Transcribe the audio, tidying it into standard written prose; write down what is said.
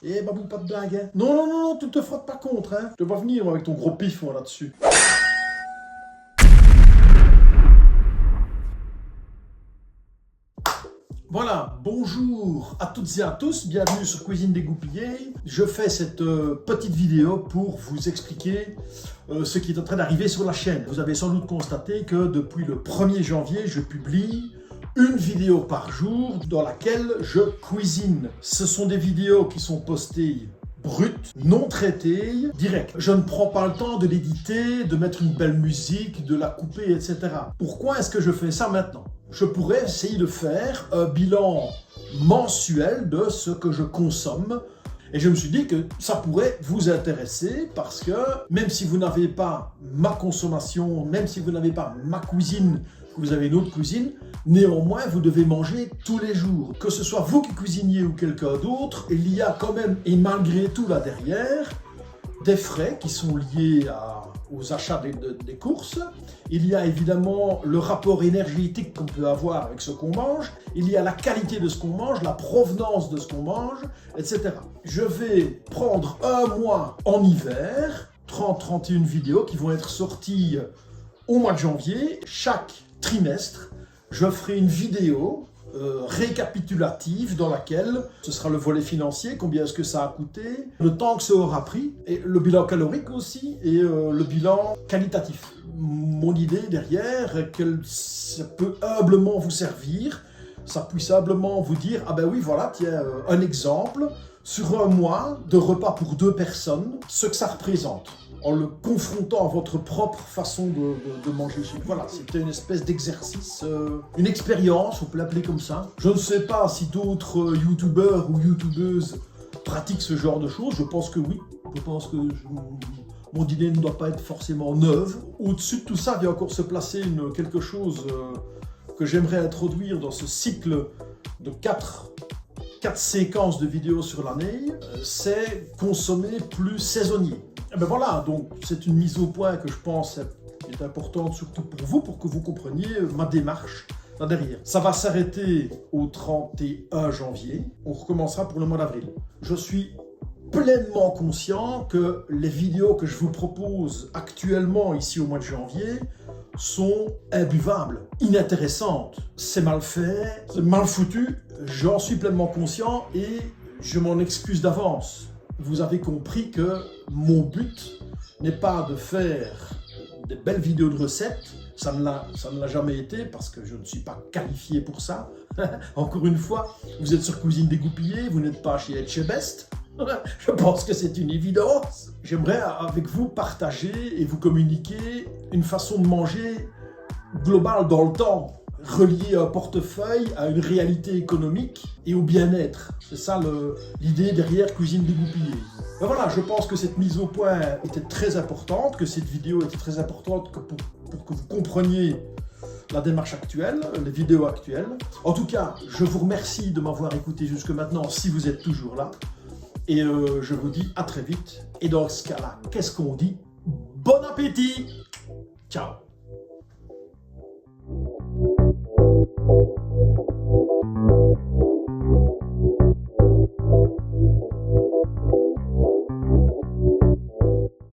Eh Babou, pas de blague, hein. Non, non, non, non, tu te frottes pas contre, hein. Je te vois venir moi, avec ton gros pif moi, là-dessus. Voilà, bonjour à toutes et à tous, bienvenue sur Cuisine Dégoupillée. Je fais cette petite vidéo pour vous expliquer ce qui est en train d'arriver sur la chaîne. Vous avez sans doute constaté que depuis le 1er janvier, je publie une vidéo par jour dans laquelle je cuisine. Ce sont des vidéos qui sont postées brutes, non traitées, directes. Je ne prends pas le temps de l'éditer, de mettre une belle musique, de la couper, etc. Pourquoi est-ce que je fais ça maintenant ? Je pourrais essayer de faire un bilan mensuel de ce que je consomme. Et je me suis dit que ça pourrait vous intéresser parce que même si vous n'avez pas ma consommation, même si vous n'avez pas ma cuisine, que vous avez une autre cuisine, néanmoins vous devez manger tous les jours. Que ce soit vous qui cuisiniez ou quelqu'un d'autre, il y a quand même, et malgré tout là derrière, des frais qui sont liés aux achats des courses. Il y a évidemment le rapport énergétique qu'on peut avoir avec ce qu'on mange. Il y a la qualité de ce qu'on mange, la provenance de ce qu'on mange, etc. Je vais prendre un mois en hiver, 30-31 vidéos qui vont être sorties au mois de janvier. Chaque trimestre, je ferai une vidéo récapitulative dans laquelle ce sera le volet financier, combien est-ce que ça a coûté, le temps que ça aura pris, et le bilan calorique aussi, et le bilan qualitatif. Mon idée derrière est que ça peut humblement vous servir, ça puisse humblement vous dire, ah ben oui voilà, tiens, un exemple, sur un mois de repas pour 2 personnes, ce que ça représente, en le confrontant à votre propre façon de manger chez vous. Voilà, c'était une espèce d'exercice, une expérience, on peut l'appeler comme ça. Je ne sais pas si d'autres youtubeurs ou youtubeuses pratiquent ce genre de choses, je pense que oui. Je pense que mon idée ne doit pas être forcément neuve. Au-dessus de tout ça vient encore se placer quelque chose que j'aimerais introduire dans ce cycle de 4 séquences de vidéos sur l'année, c'est consommer plus saisonnier. Et ben voilà, donc c'est une mise au point que je pense est importante surtout pour vous, pour que vous compreniez ma démarche là derrière. Ça va s'arrêter au 31 janvier, on recommencera pour le mois d'avril. Je suis pleinement conscient que les vidéos que je vous propose actuellement ici au mois de janvier sont imbuvables, inintéressantes. C'est mal fait, c'est mal foutu, j'en suis pleinement conscient et je m'en excuse d'avance. Vous avez compris que mon but n'est pas de faire des belles vidéos de recettes, ça ne l'a jamais été parce que je ne suis pas qualifié pour ça. Encore une fois, vous êtes sur Cuisine Dégoupillée, vous n'êtes pas chez Etchebest. Je pense que c'est une évidence. J'aimerais avec vous partager et vous communiquer une façon de manger globale dans le temps, reliée à un portefeuille, à une réalité économique et au bien-être. C'est ça l'idée derrière Cuisine Dégoupillée. Ben voilà, je pense que cette mise au point était très importante, que cette vidéo était très importante pour que vous compreniez la démarche actuelle, les vidéos actuelles. En tout cas, je vous remercie de m'avoir écouté jusque maintenant si vous êtes toujours là. Et je vous dis à très vite. Et dans ce cas-là, qu'est-ce qu'on dit? Bon appétit! Ciao!